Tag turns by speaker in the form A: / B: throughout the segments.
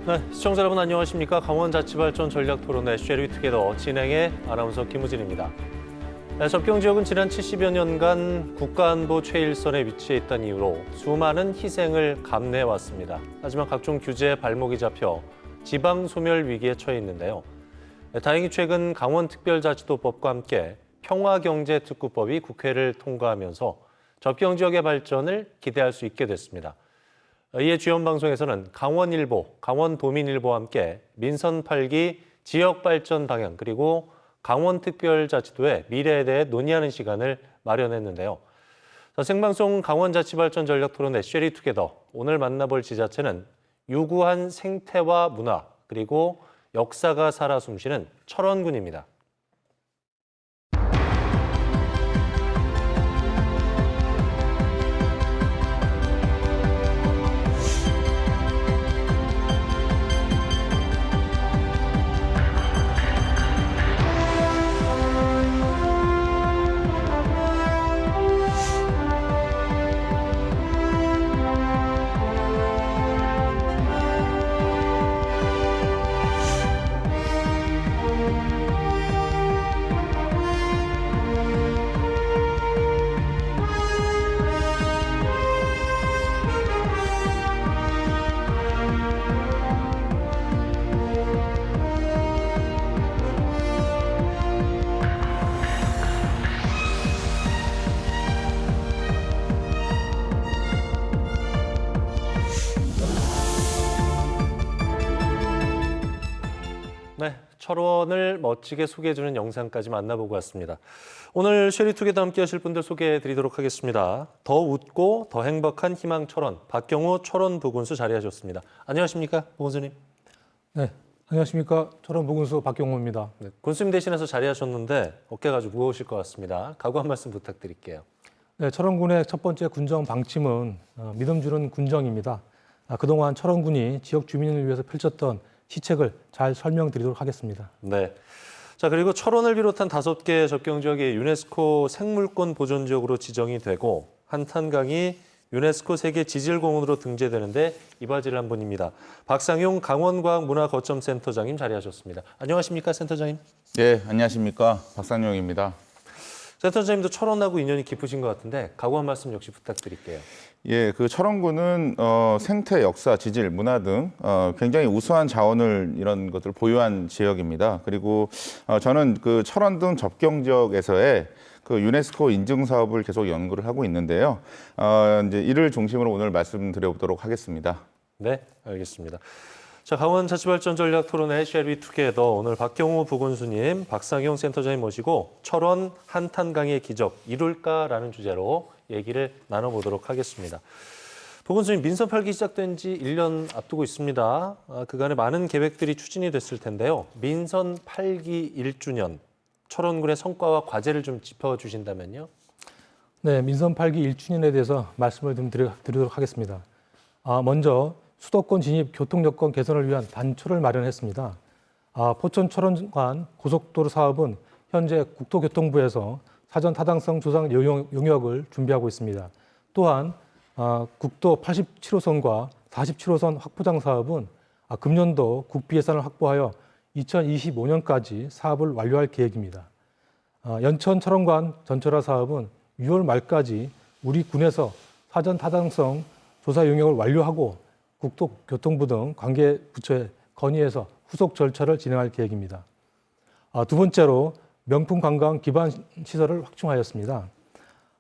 A: 네, 시청자 여러분 안녕하십니까. 강원자치발전 전략토론회 쉐리투게더 진행의 아나운서 김우진입니다. 네, 접경지역은 지난 70여 년간 국가안보 최일선에 위치해 있다는 이유로 수많은 희생을 감내해왔습니다. 하지만 각종 규제에 발목이 잡혀 지방소멸 위기에 처해 있는데요. 네, 다행히 최근 강원특별자치도법과 함께 평화경제특구법이 국회를 통과하면서 접경지역의 발전을 기대할 수 있게 됐습니다. 이에 주연방송에서는 강원일보, 강원도민일보와 함께 민선 8기 지역발전 방향 그리고 강원특별자치도의 미래에 대해 논의하는 시간을 마련했는데요. 생방송 강원자치발전 전략토론회 쉐리투게더 오늘 만나볼 지자체는 유구한 생태와 문화 그리고 역사가 살아 숨쉬는 철원군입니다. 네, 철원을 멋지게 소개해주는 영상까지 만나보고 왔습니다. 오늘 쉐리투게더 함께 하실 분들 소개해드리도록 하겠습니다. 더 웃고 더 행복한 희망 철원, 박경호 철원 부군수 자리하셨습니다. 안녕하십니까, 부군수님?
B: 네, 안녕하십니까. 철원 부군수 박경호입니다.
A: 네, 군수님 대신해서 자리하셨는데 어깨가 좀 무거우실 것 같습니다. 각오 한 말씀 부탁드릴게요.
B: 네, 철원군의 첫 번째 군정 방침은 믿음 주는 군정입니다. 그동안 철원군이 지역 주민을 위해서 펼쳤던 시책을 잘 설명드리도록 하겠습니다.
A: 네. 자, 그리고 철원을 비롯한 5개 접경지역이 유네스코 생물권 보존지역으로 지정이 되고 한탄강이 유네스코 세계 지질공원으로 등재되는데 이바지를 한 분입니다. 박상용 강원과학문화거점센터장님 자리하셨습니다. 안녕하십니까, 센터장님?
C: 네, 안녕하십니까. 박상용입니다.
A: 센터장님도 철원하고 인연이 깊으신 것 같은데 각오 한 말씀 역시 부탁드릴게요.
C: 예, 그 철원군은 생태, 역사, 지질, 문화 등 굉장히 우수한 자원을 이런 것들을 보유한 지역입니다. 그리고 저는 그 철원 등 접경 지역에서의 그 유네스코 인증 사업을 계속 연구를 하고 있는데요. 이제 이를 중심으로 오늘 말씀드려보도록 하겠습니다.
A: 네, 알겠습니다. 자, 강원자치발전 전략토론회 쉐리투게더 오늘 박경호 부군수님, 박상용 센터장님 모시고 철원 한탄강의 기적 이룰까라는 주제로 얘기를 나눠보도록 하겠습니다. 부군수님, 민선 8기 시작된 지 1년 앞두고 있습니다. 그간에 많은 계획들이 추진이 됐을 텐데요. 민선 8기 1주년, 철원군의 성과와 과제를 좀 짚어주신다면요.
B: 네, 민선 8기 1주년에 대해서 말씀을 좀 드리도록 하겠습니다. 먼저 수도권 진입 교통 여건 개선을 위한 단초를 마련했습니다. 포천 철원 간 고속도로 사업은 현재 국토교통부에서 사전 타당성 조사 용역을 준비하고 있습니다. 또한 국도 87호선과 47호선 확보장 사업은 금년도 국비 예산을 확보하여 2025년까지 사업을 완료할 계획입니다. 연천 철원 간 전철화 사업은 6월 말까지 우리 군에서 사전 타당성 조사 용역을 완료하고 국토교통부 등 관계 부처에 건의해서 후속 절차를 진행할 계획입니다. 두 번째로 명품 관광 기반 시설을 확충하였습니다.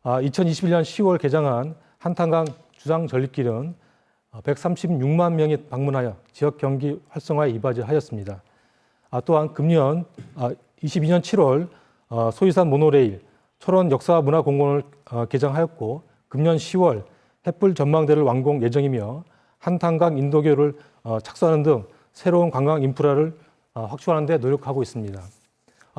B: 2021년 10월 개장한 한탄강 주장 전리길은 136만 명이 방문하여 지역 경기 활성화에 이바지하였습니다. 또한 금년 22년 7월 소이산 모노레일 철원 역사문화공원을 개장하였고 금년 10월 햇불 전망대를 완공 예정이며 한탄강 인도교를 착수하는 등 새로운 관광 인프라를 확충하는 데 노력하고 있습니다.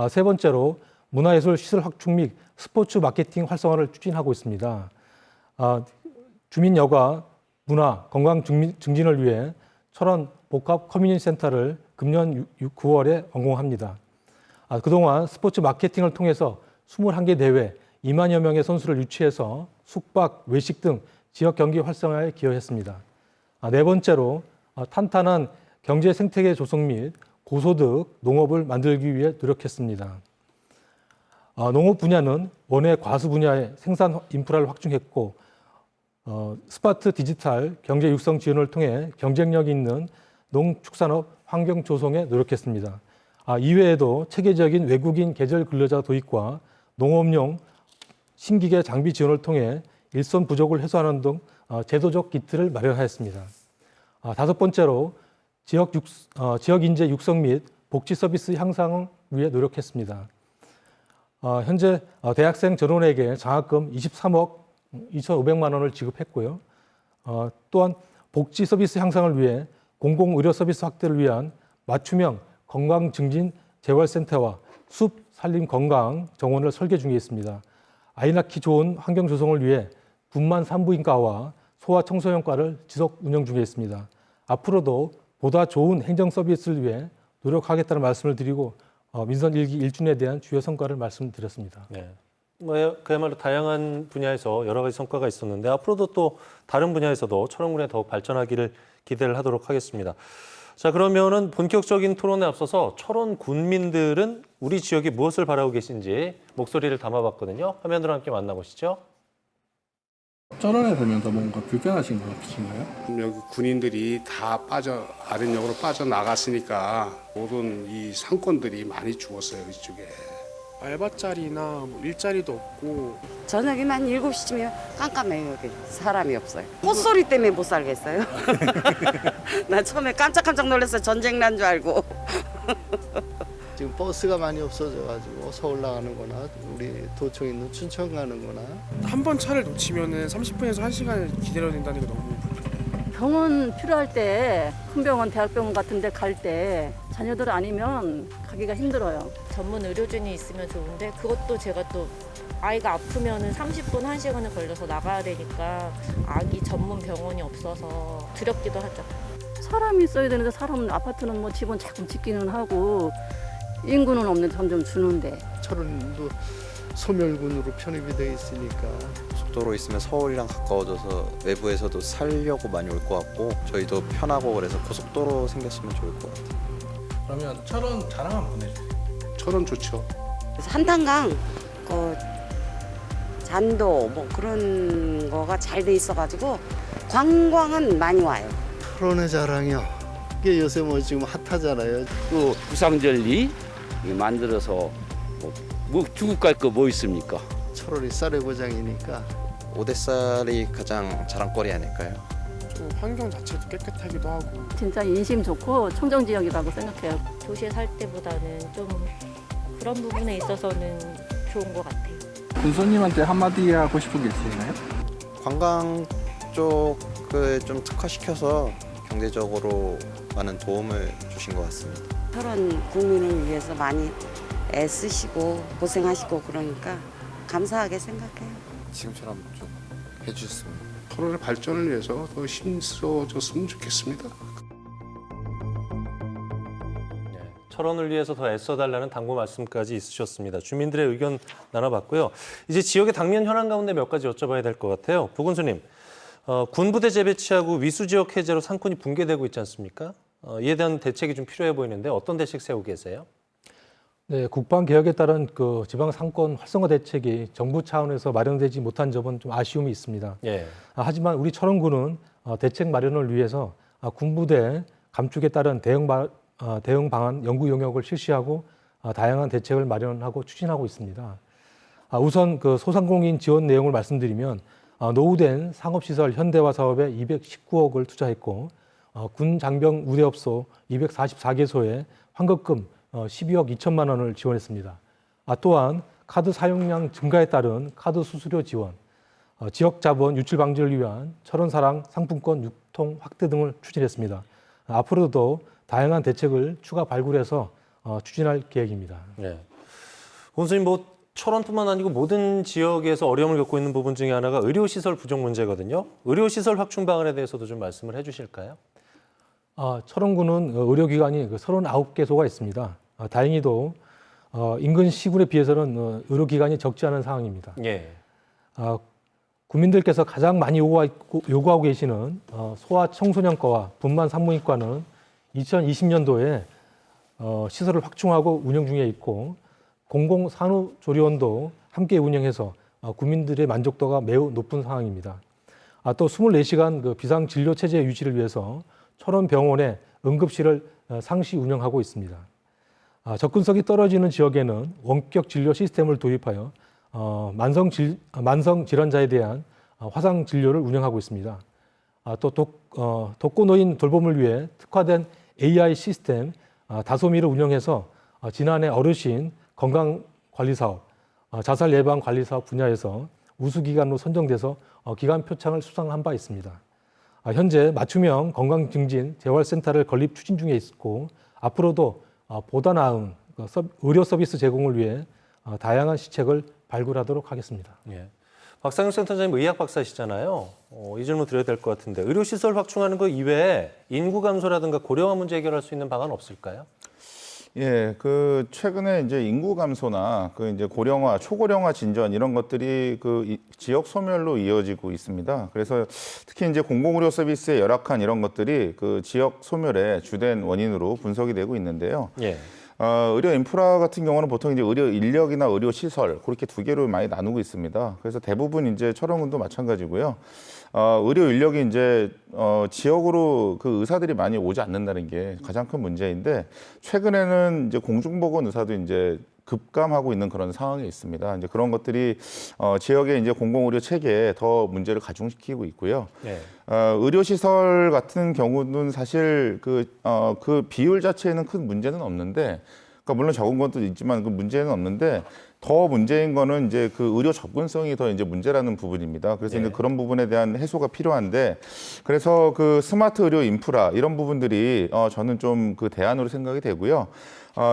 B: 세 번째로 문화예술 시설 확충 및 스포츠 마케팅 활성화를 추진하고 있습니다. 주민 여가, 문화, 건강 증진을 위해 철원 복합 커뮤니티 센터를 금년 9월에 완공합니다. 그동안 스포츠 마케팅을 통해서 21개 대회, 2만여 명의 선수를 유치해서 숙박, 외식 등 지역 경기 활성화에 기여했습니다. 네 번째로 탄탄한 경제 생태계 조성 및 고소득 농업을 만들기 위해 노력했습니다. 농업 분야는 원외 과수 분야의 생산 인프라를 확충했고 스마트 디지털 경제 육성 지원을 통해 경쟁력 있는 농축산업 환경 조성에 노력했습니다. 이외에도 체계적인 외국인 계절 근로자 도입과 농업용 신기계 장비 지원을 통해 일손 부족을 해소하는 등 제도적 기틀을 마련하였습니다. 다섯 번째로 지역 인재 육성 및 복지 서비스 향상을 위해 노력했습니다. 현재 대학생 전원에게 장학금 23억 2,500만 원을 지급했고요. 또한 복지 서비스 향상을 위해 공공의료 서비스 확대를 위한 맞춤형 건강 증진 재활센터와 숲 산림 건강 정원을 설계 중에 있습니다. 아이 낳기 좋은 환경 조성을 위해 분만 산부인과와 소아 청소년과를 지속 운영 중에 있습니다. 앞으로도 보다 좋은 행정 서비스를 위해 노력하겠다는 말씀을 드리고 민선 1기 1준에 대한 주요 성과를 말씀드렸습니다.
A: 네. 그야말로 다양한 분야에서 여러 가지 성과가 있었는데 앞으로도 또 다른 분야에서도 철원군에 더욱 발전하기를 기대를 하도록 하겠습니다. 자, 그러면은 본격적인 토론에 앞서서 철원 군민들은 우리 지역이 무엇을 바라고 계신지 목소리를 담아봤거든요. 화면으로 함께 만나보시죠.
D: 철원에 살면서 뭔가 불편하신 거 없으신가요?
E: 여기 군인들이 다 아랫역으로 빠져나갔으니까 모든 이 상권들이 많이 죽었어요, 이쪽에.
F: 알바자리나 뭐 일자리도 없고
G: 저녁에만 7시쯤이면 깜깜해요. 여기 사람이 없어요. 콧소리 때문에 못 살겠어요. 나 처음에 깜짝깜짝 놀랐어요. 전쟁 난 줄 알고.
H: 지금 버스가 많이 없어져가지고 서울 나가는 거나 우리 도청 있는 춘천 가는 거나
F: 한 번 차를 놓치면은 30분에서 1시간을 기다려야 된다는 게 너무 불편해요.
I: 병원 필요할 때 큰 병원, 대학병원 같은 데 갈 때 자녀들 아니면 가기가 힘들어요.
J: 전문 의료진이 있으면 좋은데 그것도 제가 또 아이가 아프면은 30분, 1시간을 걸려서 나가야 되니까 아기 전문 병원이 없어서 두렵기도 하죠.
I: 사람이 있어야 되는데 사람은 아파트는 뭐 집은 자꾸 짓기는 하고 인구는 없는데 점점 주는데.
H: 철원도 소멸군으로 편입이 돼 있으니까
K: 고속도로 있으면 서울이랑 가까워져서 외부에서도 살려고 많이 올 것 같고 저희도 편하고 그래서 고속도로 생겼으면 좋을 것 같아요.
D: 그러면 철원 자랑 한번 보내주세요.
E: 철원 좋죠.
G: 그래서 한탄강, 잔도 뭐 그런 거가 잘 돼 있어가지고 관광은 많이 와요.
H: 철원의 자랑이요. 이게 요새 뭐 지금 핫하잖아요.
L: 또 부상절리 만들어서 뭐 중국 갈 거 뭐 있습니까?
H: 철원이 쌀의 고장이니까
K: 오대살이 가장 자랑거리 아닐까요?
F: 좀 환경 자체도 깨끗하기도 하고
I: 진짜 인심 좋고 청정지역이라고 생각해요.
J: 도시에 살 때보다는 좀 그런 부분에 있어서는 좋은 것 같아요.
D: 군소님한테 한마디 하고 싶은 게 있으신가요?
K: 관광 쪽을 좀 특화시켜서 경제적으로 많은 도움을 주신 것 같습니다.
G: 철원 국민을 위해서 많이 애쓰시고 고생하시고 그러니까 감사하게 생각해요.
K: 지금처럼 좀 해주셨으면.
E: 철원의 발전을 위해서 더 힘써줬으면 좋겠습니다.
A: 네, 철원을 위해서 더 애써달라는 당부 말씀까지 있으셨습니다. 주민들의 의견 나눠봤고요. 이제 지역의 당면 현안 가운데 몇 가지 여쭤봐야 될 것 같아요. 부군수님, 군부대 재배치하고 위수지역 해제로 상권이 붕괴되고 있지 않습니까? 이에 대한 대책이 좀 필요해 보이는데 어떤 대책 세우고 계세요?
B: 네, 국방 개혁에 따른 그 지방 상권 활성화 대책이 정부 차원에서 마련되지 못한 점은 좀 아쉬움이 있습니다.
A: 예.
B: 하지만 우리 철원군은 대책 마련을 위해서 군부대 감축에 따른 대응 방안 연구 용역을 실시하고 다양한 대책을 마련하고 추진하고 있습니다. 우선 그 소상공인 지원 내용을 말씀드리면 노후된 상업시설 현대화 사업에 219억을 투자했고 군 장병 우대업소 244개소에 환급금 12억 2천만 원을 지원했습니다. 또한 카드 사용량 증가에 따른 카드 수수료 지원, 지역 자본 유출 방지를 위한 철원사랑 상품권 유통 확대 등을 추진했습니다. 앞으로도 다양한 대책을 추가 발굴해서 추진할 계획입니다.
A: 네. 원수님, 철원뿐만 아니고 모든 지역에서 어려움을 겪고 있는 부분 중에 하나가 의료시설 부족 문제거든요. 의료시설 확충 방안에 대해서도 좀 말씀을 해주실까요?
B: 철원군은 의료기관이 39개소가 있습니다. 다행히도 인근 시군에 비해서는 의료기관이 적지 않은 상황입니다.
A: 예.
B: 국민들께서 가장 많이 요구하고 계시는 소아 청소년과와 분만 산부인과는 2020년도에 시설을 확충하고 운영 중에 있고 공공산후조리원도 함께 운영해서 국민들의 만족도가 매우 높은 상황입니다. 또 24시간 그 비상진료체제 유지를 위해서 철원병원에 응급실을 상시 운영하고 있습니다. 접근성이 떨어지는 지역에는 원격 진료 시스템을 도입하여 만성 질환자에 대한 화상 진료를 운영하고 있습니다. 또 독거노인 돌봄을 위해 특화된 AI 시스템 다소미를 운영해서 지난해 어르신 건강관리 사업, 자살 예방 관리 사업 분야에서 우수기관으로 선정돼서 기관 표창을 수상한 바 있습니다. 현재 맞춤형 건강증진 재활센터를 건립 추진 중에 있고 앞으로도 보다 나은 의료 서비스 제공을 위해 다양한 시책을 발굴하도록 하겠습니다.
A: 예. 박상용 센터장님 의학 박사시잖아요. 이 질문 드려야 될 것 같은데 의료시설 확충하는 것 이외에 인구 감소라든가 고령화 문제 해결할 수 있는 방안 없을까요?
C: 예, 그 최근에 이제 인구 감소나 그 이제 고령화, 초고령화 진전 이런 것들이 지역 소멸로 이어지고 있습니다. 그래서 특히 이제 공공의료 서비스의 열악한 이런 것들이 그 지역 소멸의 주된 원인으로 분석이 되고 있는데요.
A: 예.
C: 의료 인프라 같은 경우는 보통 이제 의료 인력이나 의료 시설 그렇게 두 개로 많이 나누고 있습니다. 그래서 대부분 이제 철원군도 마찬가지고요. 의료 인력이 이제 지역으로 그 의사들이 많이 오지 않는다는 게 가장 큰 문제인데 최근에는 이제 공중보건 의사도 이제 급감하고 있는 그런 상황에 있습니다. 이제 그런 것들이 지역의 이제 공공의료 체계에 더 문제를 가중시키고 있고요.
A: 네.
C: 의료시설 같은 경우는 사실 그 비율 자체에는 큰 문제는 없는데, 그러니까 물론 적은 것도 있지만 그 문제는 없는데 더 문제인 거는 이제 그 의료 접근성이 더 이제 문제라는 부분입니다. 그래서
A: 네.
C: 이제 그런 부분에 대한 해소가 필요한데, 그래서 그 스마트 의료 인프라 이런 부분들이 저는 좀 그 대안으로 생각이 되고요.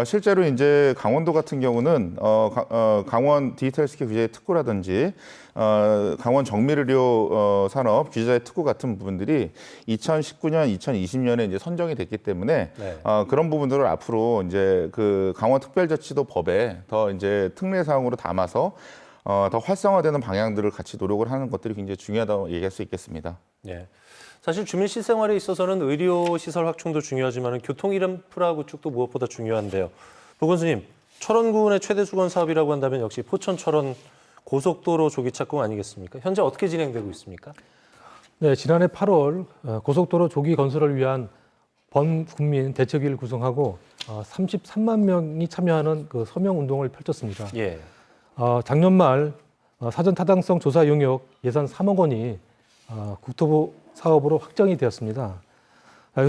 C: 실제로 이제 강원도 같은 경우는 강원 디지털 헬스케어 규제의 특구라든지 강원 정밀의료 산업 규제의 특구 같은 부분들이 2019년, 2020년에 이제 선정이 됐기 때문에
A: 네.
C: 그런 부분들을 앞으로 이제 그 강원 특별자치도 법에 더 이제 특례 사항으로 담아서 더 활성화되는 방향들을 같이 노력을 하는 것들이 굉장히 중요하다고 얘기할 수 있겠습니다.
A: 네. 사실 주민 실생활에 있어서는 의료시설 확충도 중요하지만 교통 인프라 구축도 무엇보다 중요한데요. 보건수님, 철원군의 최대 수건 사업이라고 한다면 역시 포천 철원 고속도로 조기 착공 아니겠습니까? 현재 어떻게 진행되고 있습니까?
B: 네, 지난해 8월 고속도로 조기 건설을 위한 범국민 대책위를 구성하고 33만 명이 참여하는 그 서명 운동을 펼쳤습니다.
A: 예.
B: 작년 말 사전 타당성 조사 용역 예산 3억 원이 국토부 사업으로 확정이 되었습니다.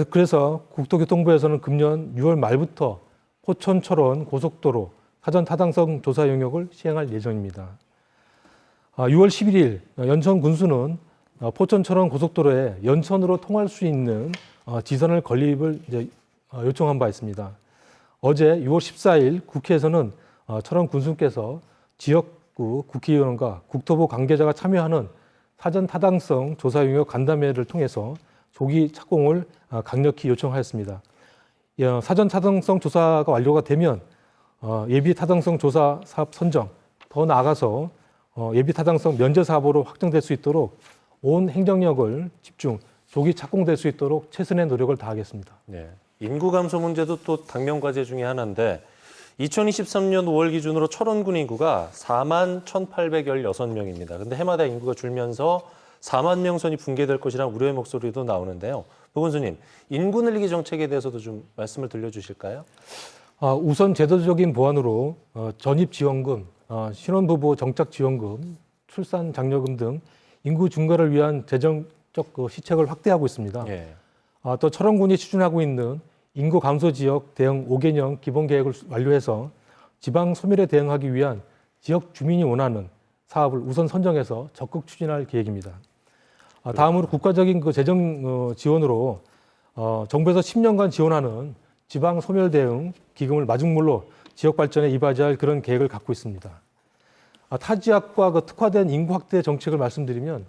B: 그래서 국토교통부에서는 금년 6월 말부터 포천 철원 고속도로 사전 타당성 조사 용역을 시행할 예정입니다. 6월 11일 연천 군수는 포천 철원 고속도로에 연천으로 통할 수 있는 지선을 건립을 이제 요청한 바 있습니다. 어제 6월 14일 국회에서는 철원 군수께서 지역구 국회의원과 국토부 관계자가 참여하는 사전 타당성 조사 용역 간담회를 통해서 조기 착공을 강력히 요청하였습니다. 사전 타당성 조사가 완료가 되면 예비 타당성 조사 사업 선정, 더 나아가서 예비 타당성 면제 사업으로 확정될 수 있도록 온 행정력을 집중, 조기 착공될 수 있도록 최선의 노력을 다하겠습니다.
A: 네. 인구 감소 문제도 또 당면 과제 중에 하나인데 2023년 5월 기준으로 철원군 인구가 4만 1,816명입니다. 그런데 해마다 인구가 줄면서 4만 명 선이 붕괴될 것이라는 우려의 목소리도 나오는데요. 보건수님, 인구 늘리기 정책에 대해서도 좀 말씀을 들려주실까요?
B: 우선 제도적인 보완으로 전입지원금, 신혼부부 정착지원금, 출산장려금 등 인구 증가를 위한 재정적 시책을 확대하고 있습니다.
A: 예.
B: 또 철원군이 추진하고 있는 인구 감소 지역 대응 5개년 기본 계획을 완료해서 지방 소멸에 대응하기 위한 지역 주민이 원하는 사업을 우선 선정해서 적극 추진할 계획입니다. 다음으로 국가적인 그 재정 지원으로 정부에서 10년간 지원하는 지방 소멸 대응 기금을 마중물로 지역 발전에 이바지할 그런 계획을 갖고 있습니다. 타 지역과 그 특화된 인구 확대 정책을 말씀드리면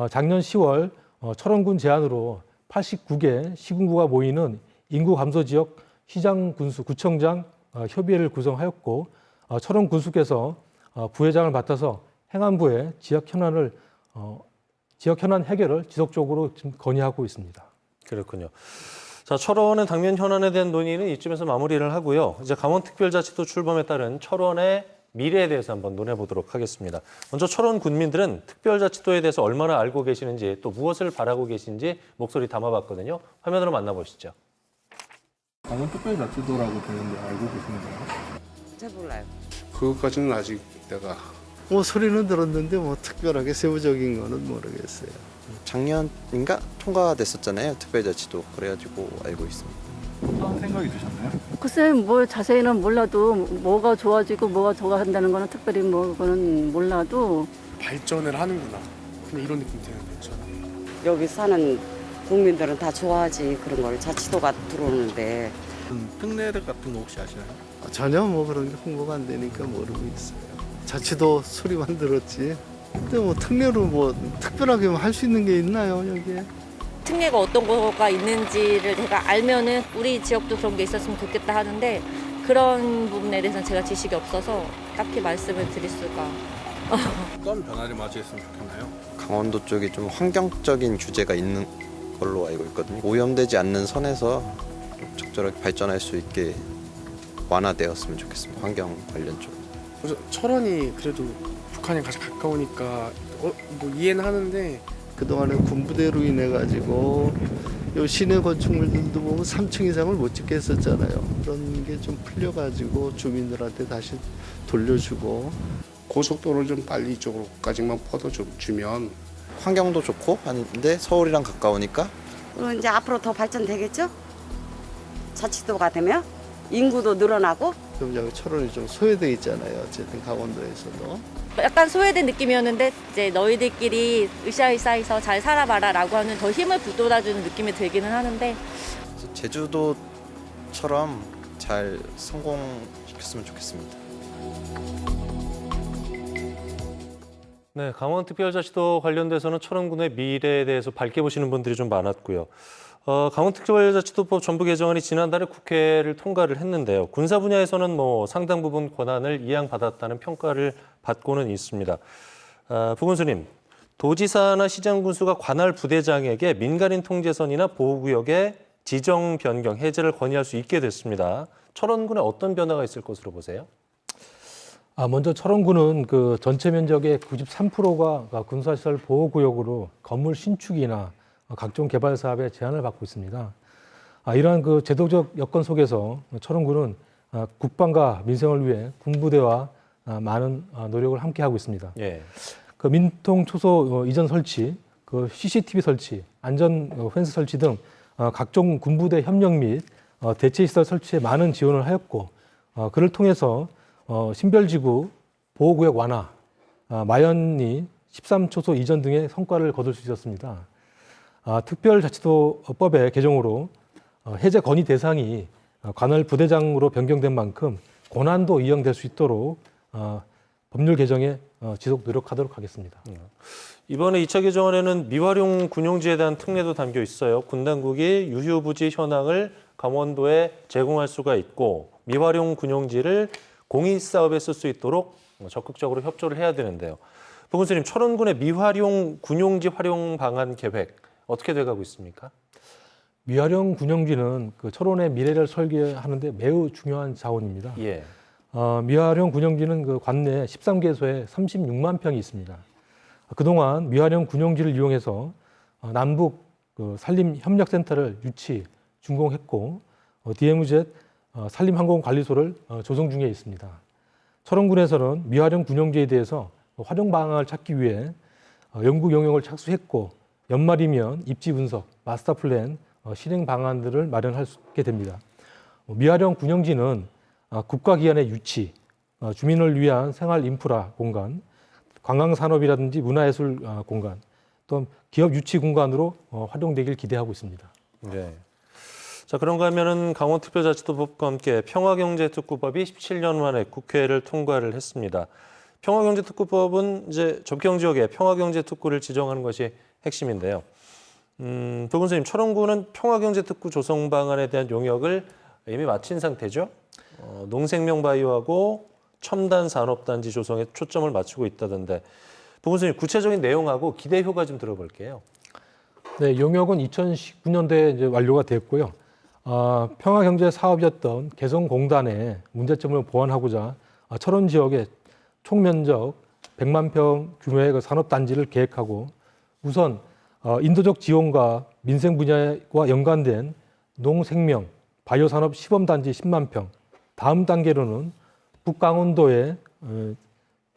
B: 작년 10월 철원군 제안으로 89개 시군구가 모이는 인구 감소 지역 시장 군수 구청장 협의회를 구성하였고 철원 군수께서 부회장을 맡아서 행안부에 지역 현안 해결을 지속적으로 지금 건의하고 있습니다.
A: 그렇군요. 자, 철원의 당면 현안에 대한 논의는 이쯤에서 마무리를 하고요. 이제 강원특별자치도 출범에 따른 철원의 미래에 대해서 한번 논해보도록 하겠습니다. 먼저 철원 군민들은 특별자치도에 대해서 얼마나 알고 계시는지 또 무엇을 바라고 계신지 목소리 담아봤거든요. 화면으로 만나보시죠.
D: 강원특별자치도라고 되는데 알고 계신가요?
G: 잘 몰라요.
E: 그것까지는 아직 내가
H: 뭐 소리는 들었는데 뭐 특별하게 세부적인 거는 모르겠어요.
K: 작년인가 통과됐었잖아요. 특별자치도. 그래가지고 알고 있습니다.
D: 어떤 생각이 드셨나요?
I: 글쎄 뭐 자세히는 몰라도 뭐가 좋아지고 뭐가 저가 한다는 거는 특별히 뭐 그거는 몰라도
F: 발전을 하는구나. 그냥 이런 느낌 드는데 저는.
G: 여기 사는 국민들은 다 좋아하지 그런 걸 자치도가 들어오는데
D: 특례대 같은 거 혹시 아시나요?
H: 전혀 뭐 그런 게 홍보가 안 되니까 모르고 있어요. 자치도 소리만 들었지. 근데 뭐 특례로 뭐 특별하게 할 수 있는 게 있나요 여기에?
J: 특례가 어떤 거가 있는지를 제가 알면은 우리 지역도 그런 게 있었으면 좋겠다 하는데 그런 부분에 대해서는 제가 지식이 없어서 딱히 말씀을 드릴 수가.
D: 어떤 변화를 맞이했으면 좋겠나요?
K: 강원도 쪽이 좀 환경적인 규제가 있는 걸로 알고 있거든요. 오염되지 않는 선에서 좀 적절하게 발전할 수 있게 완화되었으면 좋겠습니다. 환경 관련 쪽.
F: 그래서 철원이 그래도 북한에 가장 가까우니까 뭐 이해는 하는데
H: 그동안에 군부대로 인해 가지고 요 시내 건축물들도 보면 3층 이상을 못 짓게 했었잖아요. 그런 게 좀 풀려가지고 주민들한테 다시 돌려주고
E: 고속도로를 좀 빨리 이쪽으로까지만 뻗어주면
K: 환경도 좋고 하는데 서울이랑 가까우니까
G: 그리고 이제 앞으로 더 발전되겠죠? 자치도가 되면 인구도 늘어나고
H: 그럼 여기 철원이 좀 소외돼 있잖아요. 어쨌든 강원도에서도.
J: 약간 소외된 느낌이었는데 이제 너희들끼리 으쌰으쌰해서 잘 살아봐라라고 하는 더 힘을 북돋아주는 느낌이 들기는 하는데
K: 그래서 제주도처럼 잘 성공시켰으면 좋겠습니다.
A: 네, 강원특별자치도 관련돼서는 철원군의 미래에 대해서 밝게 보시는 분들이 좀 많았고요. 강원특별자치도법 전부 개정안이 지난달에 국회를 통과를 했는데요. 군사 분야에서는 뭐 상당 부분 권한을 이양받았다는 평가를 받고는 있습니다. 부군수님, 도지사나 시장 군수가 관할 부대장에게 민간인 통제선이나 보호구역의 지정 변경, 해제를 건의할 수 있게 됐습니다. 철원군에 어떤 변화가 있을 것으로 보세요?
B: 먼저 철원군은 그 전체 면적의 93%가 군사시설 보호구역으로 건물 신축이나 각종 개발 사업에 제한을 받고 있습니다. 이러한 그 제도적 여건 속에서 철원군은 국방과 민생을 위해 군부대와 많은 노력을 함께 하고 있습니다.
A: 예.
B: 그 민통 초소 이전 설치, 그 CCTV 설치, 안전 펜스 설치 등 각종 군부대 협력 및 대체 시설 설치에 많은 지원을 하였고, 그를 통해서 신별지구 보호구역 완화, 마연리 13초소 이전 등의 성과를 거둘 수 있었습니다. 특별자치도법의 개정으로 해제 건의 대상이 관할 부대장으로 변경된 만큼 권한도 이용될 수 있도록 법률 개정에 지속 노력하도록 하겠습니다.
A: 이번에 2차 개정안에는 미활용 군용지에 대한 특례도 담겨 있어요. 군 당국이 유휴부지 현황을 강원도에 제공할 수가 있고 미활용 군용지를 공익사업에 쓸 수 있도록 적극적으로 협조를 해야 되는데요. 부군수님, 철원군의 미활용 군용지 활용 방안 계획 어떻게 돼가고 있습니까?
B: 미활용 군용지는 그 철원의 미래를 설계하는데 매우 중요한 자원입니다.
A: 예.
B: 미활용 군용지는 그 관내 13개소에 36만 평이 있습니다. 그동안 미활용 군용지를 이용해서 남북 그 산림협력센터를 유치, 준공했고 DMZ 산림항공관리소를 조성 중에 있습니다. 철원군에서는 미활용 군용지에 대해서 활용 방안을 찾기 위해 연구 용역을 착수했고 연말이면 입지 분석, 마스터 플랜, 실행 방안들을 마련하게 됩니다. 미활용 군용지는 국가기관의 유치, 주민을 위한 생활 인프라 공간, 관광산업이라든지 문화예술 공간, 또 기업 유치 공간으로 활용되길 기대하고 있습니다.
A: 네. 자, 그런가 하면은 강원특별자치도법과 함께 평화경제특구법이 17년 만에 국회를 통과를 했습니다. 평화경제특구법은 이제 접경 지역에 평화경제특구를 지정하는 것이 핵심인데요. 부군수님, 철원군은 평화경제특구 조성 방안에 대한 용역을 이미 마친 상태죠. 농생명바이오하고 첨단산업단지 조성에 초점을 맞추고 있다던데, 부군수님 구체적인 내용하고 기대 효과 좀 들어볼게요.
B: 네, 용역은 2019년도에 이제 완료가 됐고요. 평화경제사업이었던 개성공단의 문제점을 보완하고자 철원 지역의 총면적 100만 평 규모의 그 산업단지를 계획하고 우선 인도적 지원과 민생 분야와 연관된 농생명, 바이오산업 시범단지 10만 평, 다음 단계로는 북강원도의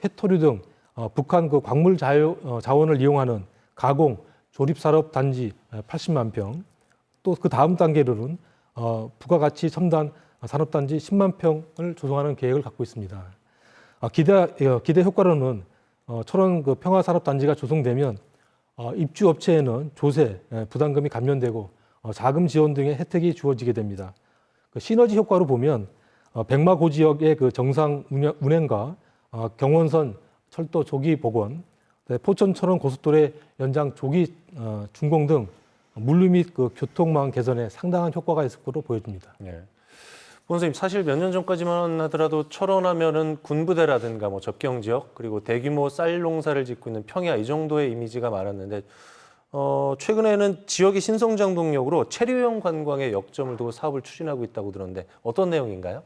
B: 회토류 등 북한 그 광물 자원을 이용하는 가공, 조립산업 단지 80만 평, 또 그 다음 단계로는 부가가치 첨단 산업단지 10만 평을 조성하는 계획을 갖고 있습니다. 기대 효과로는 철원 그 평화산업단지가 조성되면 입주업체에는 조세, 부담금이 감면되고 자금 지원 등의 혜택이 주어지게 됩니다. 그 시너지 효과로 보면 백마고 지역의 그 정상 운행과 경원선 철도 조기 복원, 포천 철원 고속도로의 연장 조기 준공 등 물류 및 그 교통망 개선에 상당한 효과가 있을 것으로 보여집니다.
A: 네. 선생님, 사실 몇 년 전까지만 하더라도 철원하면은 군부대라든가 뭐 접경 지역 그리고 대규모 쌀 농사를 짓고 있는 평야 이 정도의 이미지가 많았는데 최근에는 지역의 신성장 동력으로 체류형 관광에 역점을 두고 사업을 추진하고 있다고 들었는데 어떤 내용인가요?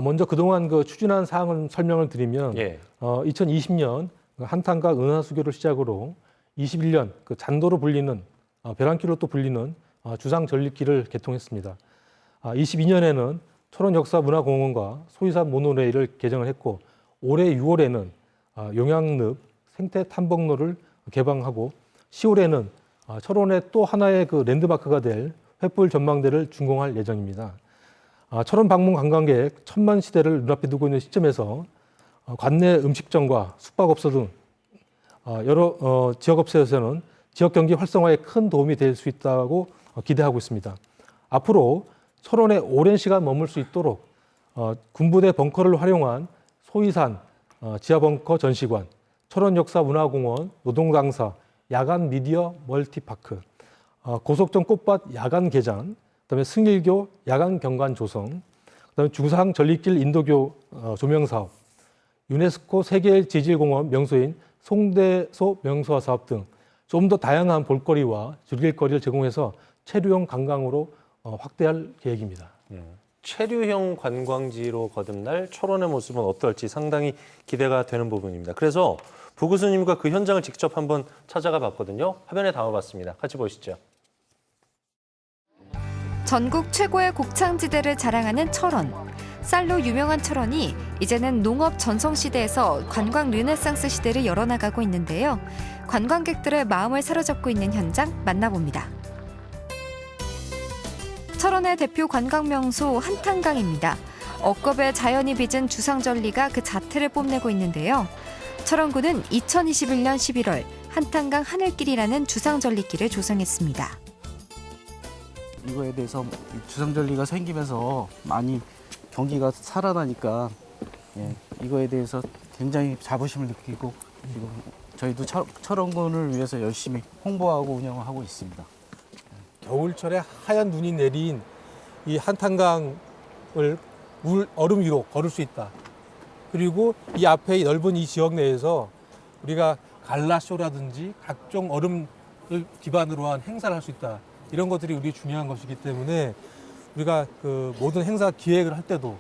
B: 먼저 그동안 그 추진한 사항을 설명을 드리면 2020년 한탄강 은하수교를 시작으로 21년 그 잔도로 불리는 벼랑길로 또 불리는 주상 전리길을 개통했습니다. 22년에는 철원 역사문화공원과 소위산 모노레일을 개정을 했고 올해 6월에는 용양늪 생태 탐복로를 개방하고 10월에는 철원의 또 하나의 그 랜드마크가 될 횃불 전망대를 준공할 예정입니다. 철원 방문 관광객 1000만 시대를 눈앞에 두고 있는 시점에서 관내 음식점과 숙박업소 등 여러 지역업체에서는 지역 경기 활성화에 큰 도움이 될 수 있다고 기대하고 있습니다. 앞으로 철원에 오랜 시간 머물 수 있도록 군부대 벙커를 활용한 소위산 지하벙커 전시관, 철원역사문화공원, 노동강사, 야간 미디어 멀티파크, 고속정 꽃밭 야간 개장, 그다음에 승일교 야간 경관 조성, 그다음에 주상 전리길 인도교 조명 사업, 유네스코 세계 지질공원 명소인 송대소 명소화 사업 등 좀 더 다양한 볼거리와 즐길거리를 제공해서 체류형 관광으로 확대할 계획입니다.
A: 체류형 관광지로 거듭날 철원의 모습은 어떨지 상당히 기대가 되는 부분입니다. 그래서 부 교수님과 그 현장을 직접 한번 찾아가 봤거든요. 화면에 담아봤습니다. 같이 보시죠.
M: 전국 최고의 곡창지대를 자랑하는 철원. 쌀로 유명한 철원이 이제는 농업 전성시대에서 관광 르네상스 시대를 열어나가고 있는데요. 관광객들의 마음을 사로잡고 있는 현장 만나봅니다. 철원의 대표 관광명소 한탄강입니다. 억겁의 자연이 빚은 주상절리가 그 자태를 뽐내고 있는데요. 철원구는 2021년 11월 한탄강 하늘길이라는 주상절리길을 조성했습니다.
N: 이거에 대해서 주상절리가 생기면서 많이 경기가 살아나니까 이거에 대해서 굉장히 자부심을 느끼고 지금 저희도 철원군을 위해서 열심히 홍보하고 운영을 하고 있습니다.
B: 겨울철에 하얀 눈이 내린 이 한탄강을 얼음 위로 걸을 수 있다. 그리고 이 앞에 넓은 이 지역 내에서 우리가 갈라쇼라든지 각종 얼음을 기반으로 한 행사를 할 수 있다. 이런 것들이 우리 중요한 것이기 때문에 우리가 그 모든 행사 기획을 할 때도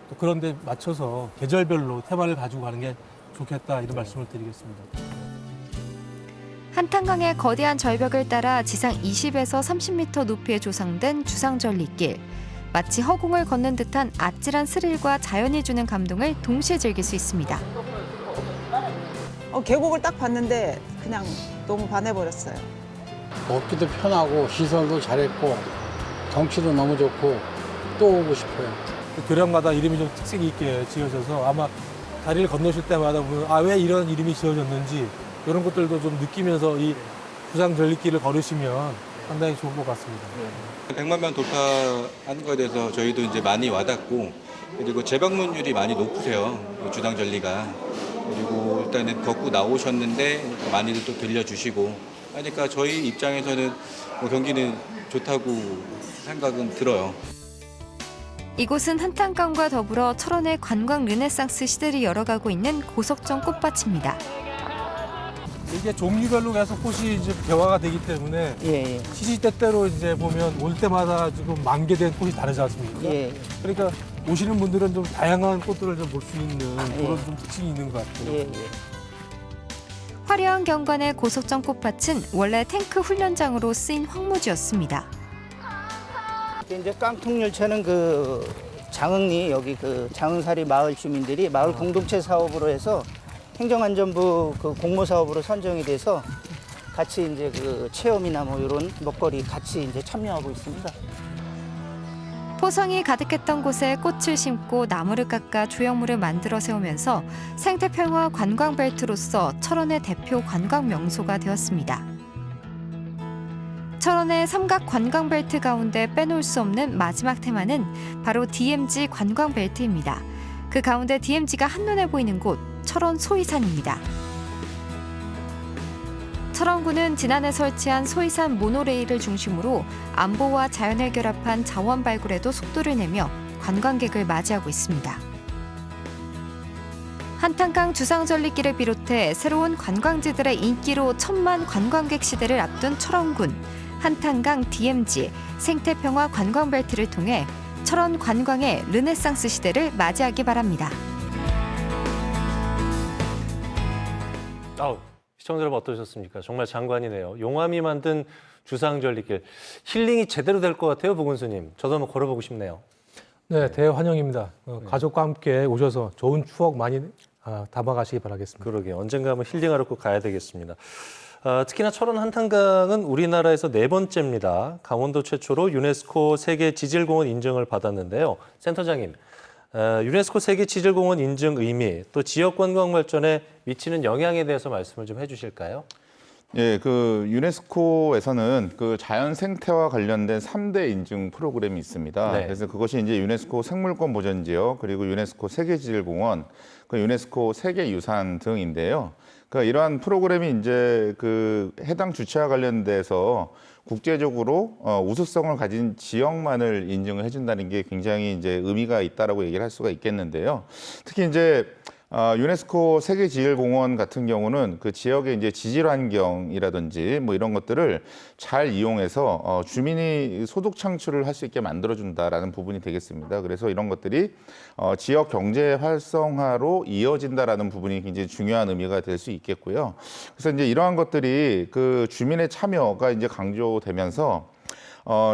B: 또 그런 데 맞춰서 계절별로 테마를 가지고 가는 게 좋겠다 이런 말씀을 드리겠습니다.
M: 한탄강의 거대한 절벽을 따라 지상 20에서 30m 높이에 조성된 주상절리길. 마치 허공을 걷는 듯한 아찔한 스릴과 자연이 주는 감동을 동시에 즐길 수 있습니다.
O: 계곡을 딱 봤는데 그냥 너무 반해버렸어요.
P: 걷기도 편하고 시설도 잘했고 경치도 너무 좋고 또 오고 싶어요.
B: 교량마다 이름이 좀 특색이 있게 지어져서 아마 다리를 건너실 때마다 보면 왜 이런 이름이 지어졌는지 이런 것들도 좀 느끼면서 이 주상절리길을 걸으시면 상당히 좋은 것 같습니다.
Q: 100만 명 돌파한 거에 대해서 저희도 이제 많이 와닿고 그리고 재방문율이 많이 높으세요. 주상절리가. 그리고 일단은 걷고 나오셨는데 많이들 또 들려주시고 하니까 저희 입장에서는 경기는 좋다고 생각은 들어요.
M: 이곳은 한탄강과 더불어 철원의 관광 르네상스 시대를 열어가고 있는 고석정 꽃밭입니다.
B: 이게 종류별로 계속 꽃이 이제 개화가 되기 때문에 시시때때로 이제 보면 올 때마다 지금 만개된 꽃이 다르지 않습니까? 그러니까 오시는 분들은 좀 다양한 꽃들을 좀 볼 수 있는 그런 좀 특징이 있는 것 같아요.
M: 화려한 경관의 고석정 꽃밭은 원래 탱크 훈련장으로 쓰인 황무지였습니다.
R: 이제 깡통열차는 그 장흥리 여기 그 장흥사리 마을 주민들이 마을 공동체 사업으로 해서 행정안전부 그 공모 사업으로 선정이 돼서 같이 이제 그 체험이나 뭐 이런 먹거리 같이 이제 참여하고 있습니다.
M: 포성이 가득했던 곳에 꽃을 심고 나무를 깎아 조형물을 만들어 세우면서 생태평화 관광벨트로서 철원의 대표 관광 명소가 되었습니다. 철원의 삼각 관광벨트 가운데 빼놓을 수 없는 마지막 테마는 바로 DMZ 관광벨트입니다. 그 가운데 DMZ가 한눈에 보이는 곳, 철원 소이산입니다. 철원구는 지난해 설치한 소이산 모노레일을 중심으로 안보와 자연을 결합한 자원 발굴에도 속도를 내며 관광객을 맞이하고 있습니다. 한탄강 주상절리길을 비롯해 새로운 관광지들의 인기로 천만 관광객 시대를 앞둔 철원군, 한탄강 DMZ 생태평화 관광벨트를 통해 철원 관광의 르네상스 시대를 맞이하기 바랍니다.
A: 시청자 여러분 어떠셨습니까? 정말 장관이네요. 용암이 만든 주상절리길. 힐링이 제대로 될 것 같아요, 보건수님. 저도 한번 걸어보고 싶네요.
B: 네, 대환영입니다. 가족과 함께 오셔서 좋은 추억 많이 담아가시기 바라겠습니다.
A: 그러게요. 언젠가 한번 힐링하러 꼭 가야 되겠습니다. 특히나 철원 한탄강은 우리나라에서 4번째입니다. 강원도 최초로 유네스코 세계 지질공원 인증을 받았는데요. 센터장님, 유네스코 세계 지질공원 인증 의미, 또 지역 관광 발전에 미치는 영향에 대해서 말씀을 좀 해주실까요?
C: 예, 그 유네스코에서는 그 자연 생태와 관련된 3대 인증 프로그램이 있습니다.
A: 네.
C: 그래서 그것이 이제 유네스코 생물권 보전 지역, 그리고 유네스코 세계 지질공원, 그 유네스코 세계 유산 등인데요. 그러니까 이러한 프로그램이 이제 그 해당 주체와 관련돼서 국제적으로 우수성을 가진 지역만을 인증을 해준다는 게 굉장히 이제 의미가 있다라고 얘기를 할 수가 있겠는데요. 특히 이제 유네스코 세계지질공원 같은 경우는 그 지역의 이제 지질 환경이라든지 뭐 이런 것들을 잘 이용해서 주민이 소득 창출을 할 수 있게 만들어준다라는 부분이 되겠습니다. 그래서 이런 것들이 지역 경제 활성화로 이어진다라는 부분이 굉장히 중요한 의미가 될 수 있겠고요. 그래서 이제 이러한 것들이 그 주민의 참여가 이제 강조되면서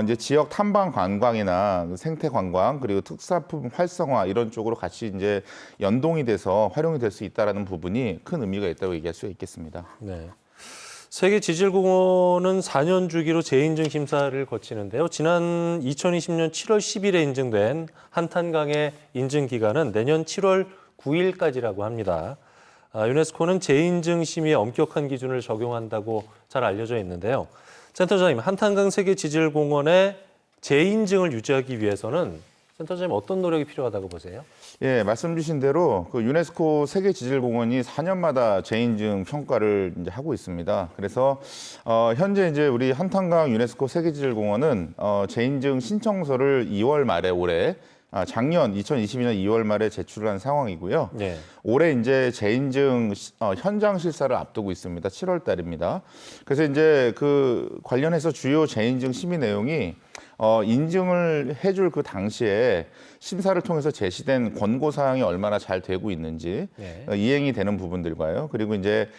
C: 이제 지역 탐방 관광이나 생태 관광 그리고 특산품 활성화 이런 쪽으로 같이 이제 연동이 돼서 활용이 될 수 있다라는 부분이 큰 의미가 있다고 얘기할 수 있겠습니다.
A: 네. 세계 지질공원은 4년 주기로 재인증 심사를 거치는데요. 지난 2020년 7월 10일에 인증된 한탄강의 인증 기간은 내년 7월 9일까지라고 합니다. 유네스코는 재인증 심의에 엄격한 기준을 적용한다고 잘 알려져 있는데요. 센터장님, 한탄강 세계지질공원의 재인증을 유지하기 위해서는 센터장님 어떤 노력이 필요하다고 보세요?
C: 예, 말씀 주신 대로 그 유네스코 세계지질공원이 4년마다 재인증 평가를 이제 하고 있습니다. 그래서 현재 이제 우리 한탄강 유네스코 세계지질공원은 재인증 신청서를 2월 말에 올해 작년 2022년 2월 말에 제출을 한 상황이고요.
A: 네.
C: 올해 이제 재인증 현장 실사를 앞두고 있습니다. 7월 달입니다. 그래서 이제 그 관련해서 주요 재인증 심의 내용이 인증을 해줄 그 당시에 심사를 통해서 제시된 권고 사항이 얼마나 잘 되고 있는지
A: 네.
C: 이행이 되는 부분들과요. 그리고 이제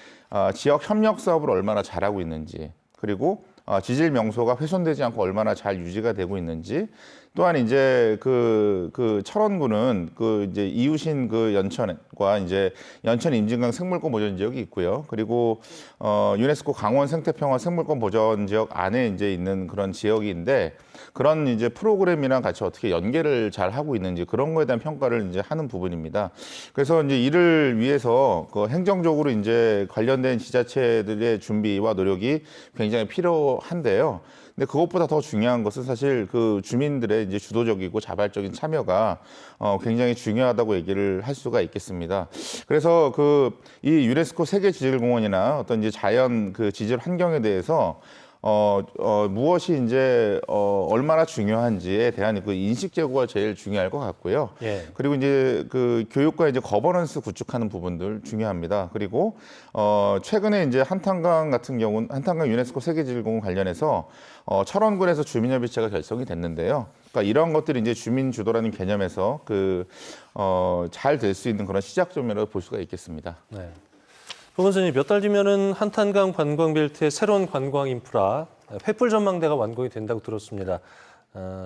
C: 지역 협력 사업을 얼마나 잘하고 있는지, 그리고 지질 명소가 훼손되지 않고 얼마나 잘 유지가 되고 있는지, 또한 이제 그 철원구는 그 이제 이웃인 그 연천과 이제 연천 임진강 생물권 보전 지역이 있고요. 그리고 유네스코 강원 생태평화 생물권 보전 지역 안에 이제 있는 그런 지역인데 그런 이제 프로그램이랑 같이 어떻게 연계를 잘 하고 있는지 그런 거에 대한 평가를 이제 하는 부분입니다. 그래서 이제 이를 위해서 그 행정적으로 이제 관련된 지자체들의 준비와 노력이 굉장히 필요한데요. 근데 그것보다 더 중요한 것은 사실 그 주민들의 이제 주도적이고 자발적인 참여가 굉장히 중요하다고 얘기를 할 수가 있겠습니다. 그래서 이 유네스코 세계지질공원이나 어떤 이제 자연 그 지질 환경에 대해서 무엇이 이제 얼마나 중요한지에 대한 그 인식 제고가 제일 중요할 것 같고요.
A: 예.
C: 그리고 이제 그 교육과 이제 거버넌스 구축하는 부분들 중요합니다. 그리고 최근에 이제 한탄강 같은 경우는 한탄강 유네스코 세계지질공원 관련해서 철원군에서 주민협의체가 결성이 됐는데요. 그러니까 이런 것들이 이제 주민 주도라는 개념에서 잘 될 수 있는 그런 시작점이라고 볼 수가 있겠습니다.
A: 네. 부 교수님, 몇 달 뒤면은 한탄강 관광벨트의 새로운 관광 인프라 횃불 전망대가 완공이 된다고 들었습니다.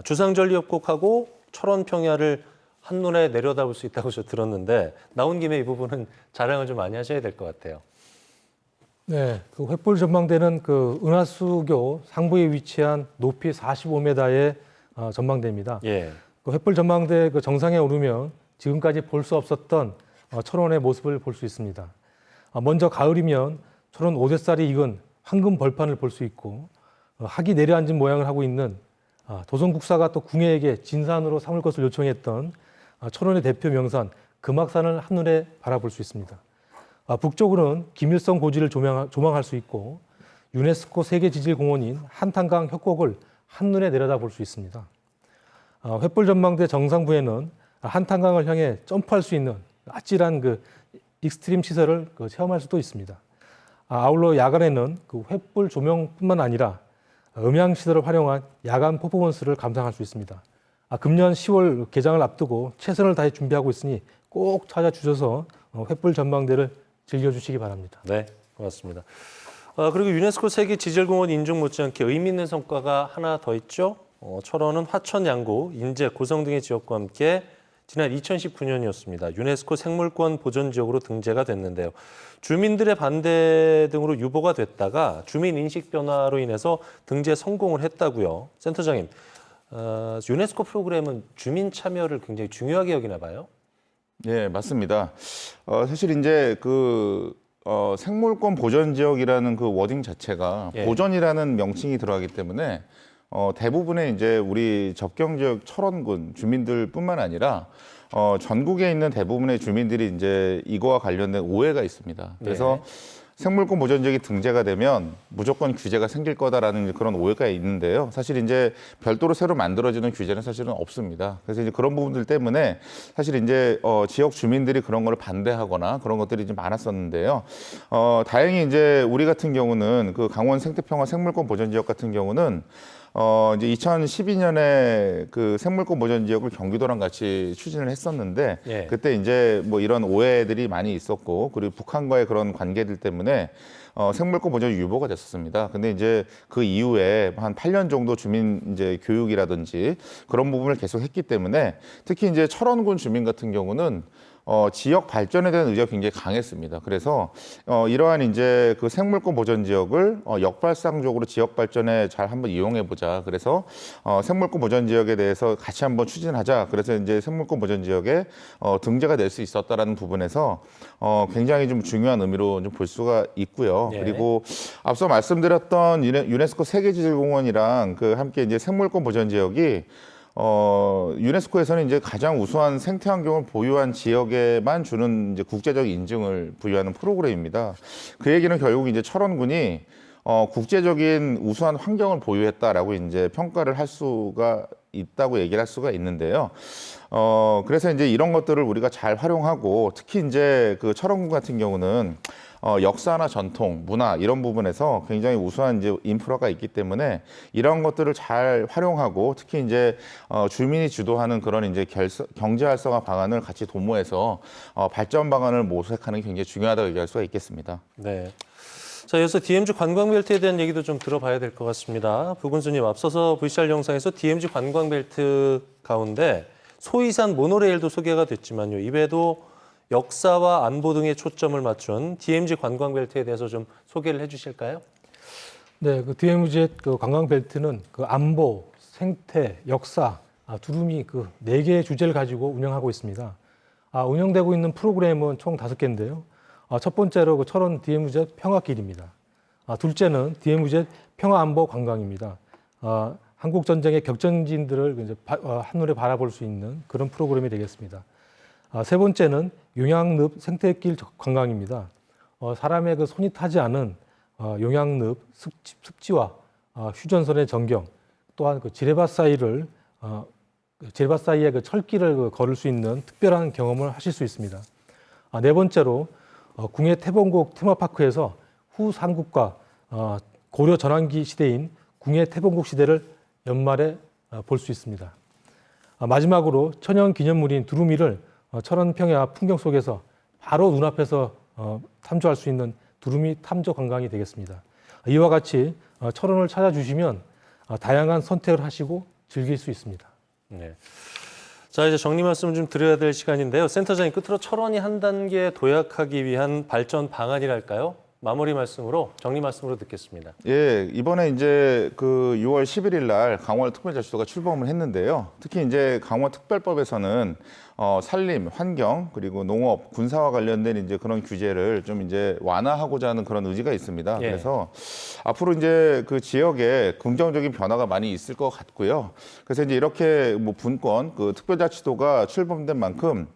A: 주상절리협곡하고 철원 평야를 한눈에 내려다볼 수 있다고 저 들었는데 나온 김에 이 부분은 자랑을 좀 많이 하셔야 될 것 같아요.
B: 네, 그 횃불 전망대는 그 은하수교 상부에 위치한 높이 45m의 전망대입니다.
A: 예.
B: 그 횃불 전망대 그 정상에 오르면 지금까지 볼 수 없었던 철원의 모습을 볼 수 있습니다. 먼저 가을이면 철원 5대살이 익은 황금 벌판을 볼 수 있고 학이 내려앉은 모양을 하고 있는 도성국사가 또 궁예에게 진산으로 삼을 것을 요청했던 철원의 대표 명산 금악산을 한눈에 바라볼 수 있습니다. 북쪽으로는 김일성 고지를 조망할 수 있고 유네스코 세계지질공원인 한탄강 협곡을 한눈에 내려다볼 수 있습니다. 횃불 전망대 정상부에는 한탄강을 향해 점프할 수 있는 아찔한 그 익스트림 시설을 체험할 수도 있습니다. 아울러 야간에는 그 횃불 조명뿐만 아니라 음향 시설을 활용한 야간 퍼포먼스를 감상할 수 있습니다. 금년 10월 개장을 앞두고 최선을 다해 준비하고 있으니 꼭 찾아주셔서 횃불 전망대를 즐겨주시기 바랍니다.
A: 네, 고맙습니다. 그리고 유네스코 세계지질공원 인증 못지않게 의미 있는 성과가 하나 더 있죠. 철원은 화천, 양구, 인제, 고성 등의 지역과 함께 지난 2019년이었습니다. 유네스코 생물권 보전 지역으로 등재가 됐는데요. 주민들의 반대 등으로 유보가 됐다가 주민 인식 변화로 인해서 등재 성공을 했다고요. 센터장님, 유네스코 프로그램은 주민 참여를 굉장히 중요하게 여기나 봐요.
C: 네, 맞습니다. 사실 이제 생물권 보전 지역이라는 그 워딩 자체가
A: 예.
C: 보전이라는 명칭이 들어가기 때문에 대부분의 이제 우리 접경 지역 철원군 주민들뿐만 아니라 전국에 있는 대부분의 주민들이 이제 이거와 관련된 오해가 있습니다. 그래서 생물권 보전 지역이 등재가 되면 무조건 규제가 생길 거다라는 그런 오해가 있는데요. 사실 이제 별도로 새로 만들어지는 규제는 사실은 없습니다. 그래서 이제 그런 부분들 때문에 사실 이제 지역 주민들이 그런 걸 반대하거나 그런 것들이 좀 많았었는데요. 다행히 이제 우리 같은 경우는 그 강원 생태평화 생물권 보전 지역 같은 경우는 이제 2012년에 그 생물권 보전 지역을 경기도랑 같이 추진을 했었는데
A: 예.
C: 그때 이제 뭐 이런 오해들이 많이 있었고 그리고 북한과의 그런 관계들 때문에 생물권 보전이 유보가 됐었습니다. 근데 이제 그 이후에 한 8년 정도 주민 이제 교육이라든지 그런 부분을 계속 했기 때문에 특히 이제 철원군 주민 같은 경우는 지역 발전에 대한 의지가 굉장히 강했습니다. 그래서 이러한 이제 그 생물권 보전 지역을 역발상적으로 지역 발전에 잘 한번 이용해 보자. 그래서 생물권 보전 지역에 대해서 같이 한번 추진하자. 그래서 이제 생물권 보전 지역에 등재가 될 수 있었다라는 부분에서 굉장히 좀 중요한 의미로 좀 볼 수가 있고요.
A: 예.
C: 그리고 앞서 말씀드렸던 유네스코 세계지질공원이랑 그 함께 이제 생물권 보전 지역이 유네스코에서는 이제 가장 우수한 생태 환경을 보유한 지역에만 주는 이제 국제적 인증을 부여하는 프로그램입니다. 그 얘기는 결국 이제 철원군이 국제적인 우수한 환경을 보유했다라고 이제 평가를 할 수가 있다고 얘기를 할 수가 있는데요. 그래서 이제 이런 것들을 우리가 잘 활용하고 특히 이제 그 철원군 같은 경우는 역사나 전통, 문화 이런 부분에서 굉장히 우수한 이제 인프라가 있기 때문에 이런 것들을 잘 활용하고 특히 이제 주민이 주도하는 그런 이제 경제 활성화 방안을 같이 도모해서 발전 방안을 모색하는 게 굉장히 중요하다고 얘기할 수가 있겠습니다.
A: 네. 자, 이어서 DMZ 관광벨트에 대한 얘기도 좀 들어봐야 될 것 같습니다. 부 군수님, 앞서서 VCR 영상에서 DMZ 관광벨트 가운데 소이산 모노레일도 소개가 됐지만요. 이외에도 역사와 안보 등에 초점을 맞춘 DMZ 관광벨트에 대해서 좀 소개를 해주실까요?
B: 네, 그 DMZ 그 관광벨트는 그 안보, 생태, 역사 두루미 그 4개의 주제를 가지고 운영하고 있습니다. 운영되고 있는 프로그램은 총 5개인데요. 첫 번째로 그 철원 DMZ 평화길입니다. 둘째는 DMZ 평화안보 관광입니다. 한국 전쟁의 격전지인들을 이제 한눈에 바라볼 수 있는 그런 프로그램이 되겠습니다. 세 번째는 용양늪 생태길 관광입니다. 사람의 그 손이 타지 않은 용양늪 습지와 휴전선의 전경, 또한 그 지레바 사이의 그 철길을 걸을 수 있는 특별한 경험을 하실 수 있습니다. 네 번째로 궁예 태봉곡 테마파크에서 후삼국과 고려 전환기 시대인 궁예 태봉곡 시대를 연말에 볼 수 있습니다. 마지막으로 천연 기념물인 두루미를 철원 평야 풍경 속에서 바로 눈앞에서 탐조할 수 있는 두루미 탐조 관광이 되겠습니다. 이와 같이 철원을 찾아주시면 다양한 선택을 하시고 즐길 수 있습니다.
A: 네. 자, 이제 정리 말씀을 좀 드려야 될 시간인데요. 센터장님, 끝으로 철원이 한 단계 도약하기 위한 발전 방안이랄까요? 마무리 말씀으로, 정리 말씀으로 듣겠습니다.
C: 예, 이번에 이제 그 6월 11일 날 강원 특별자치도가 출범을 했는데요. 특히 이제 강원 특별법에서는 산림, 환경, 그리고 농업, 군사와 관련된 이제 그런 규제를 좀 이제 완화하고자 하는 그런 의지가 있습니다.
A: 예.
C: 그래서 앞으로 이제 그 지역에 긍정적인 변화가 많이 있을 것 같고요. 그래서 이제 이렇게 뭐 분권, 그 특별자치도가 출범된 만큼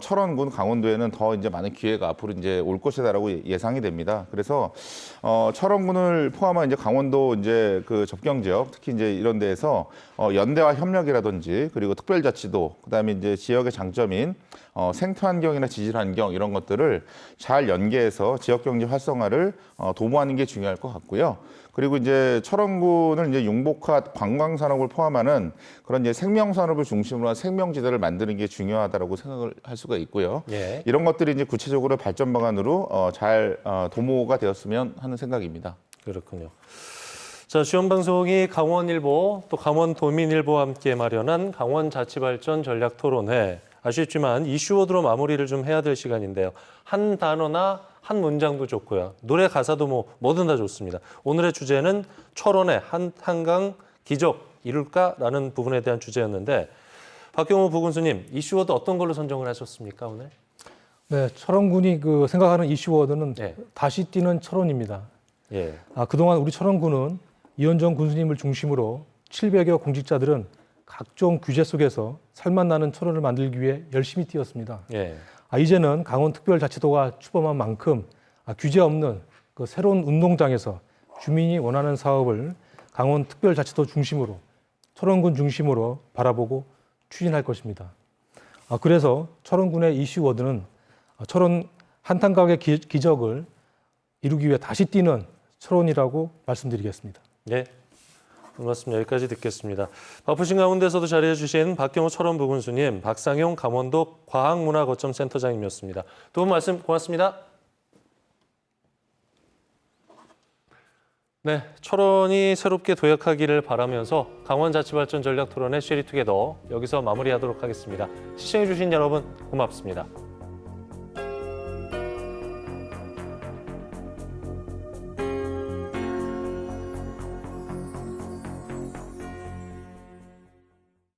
C: 철원군, 강원도에는 더 이제 많은 기회가 앞으로 이제 올 것이다라고 예상이 됩니다. 그래서 철원군을 포함한 이제 강원도 이제 그 접경 지역, 특히 이제 이런 데에서 연대와 협력이라든지 그리고 특별자치도, 그다음에 이제 지역의 장점인 생태 환경이나 지질 환경 이런 것들을 잘 연계해서 지역 경제 활성화를 도모하는 게 중요할 것 같고요. 그리고 이제 철원군을 이제 융복화 관광 산업을 포함하는 그런 이제 생명 산업을 중심으로 한 생명지대를 만드는 게 중요하다라고 생각을 할 수가 있고요.
A: 예.
C: 이런 것들이 이제 구체적으로 발전 방안으로 잘 도모가 되었으면 하는 생각입니다.
A: 그렇군요. 자, 주연 방송이 강원일보 또 강원도민일보와 함께 마련한 강원자치발전 전략 토론회. 아쉽지만 이슈워드로 마무리를 좀 해야 될 시간인데요. 한 단어나 한 문장도 좋고요. 노래 가사도 뭐든 다 좋습니다. 오늘의 주제는 철원의 한강 기적 이룰까라는 부분에 대한 주제였는데, 박경호 부군수님, 이슈워드 어떤 걸로 선정을 하셨습니까, 오늘?
B: 네, 철원군이 그 생각하는 이슈워드는 다시 뛰는 철원입니다.
A: 예.
B: 그동안 우리 철원군은 이현정 군수님을 중심으로 700여 공직자들은 각종 규제 속에서 살맛 나는 철원을 만들기 위해 열심히 뛰었습니다.
A: 예.
B: 이제는 강원특별자치도가 출범한 만큼 규제 없는 그 새로운 운동장에서 주민이 원하는 사업을 강원특별자치도 중심으로, 철원군 중심으로 바라보고 추진할 것입니다. 그래서 철원군의 이슈워드는 철원 한탄각의 기적을 이루기 위해 다시 뛰는 철원이라고 말씀드리겠습니다.
A: 네. 오늘 말씀 여기까지 듣겠습니다. 바쁘신 가운데서도 자리해 주신 박경호 철원 부군수님, 박상용 강원도 과학문화거점센터장님이었습니다. 두 분 말씀 고맙습니다. 네, 철원이 새롭게 도약하기를 바라면서 강원자치발전 전략 토론회 쉐리투게더 여기서 마무리하도록 하겠습니다. 시청해 주신 여러분 고맙습니다.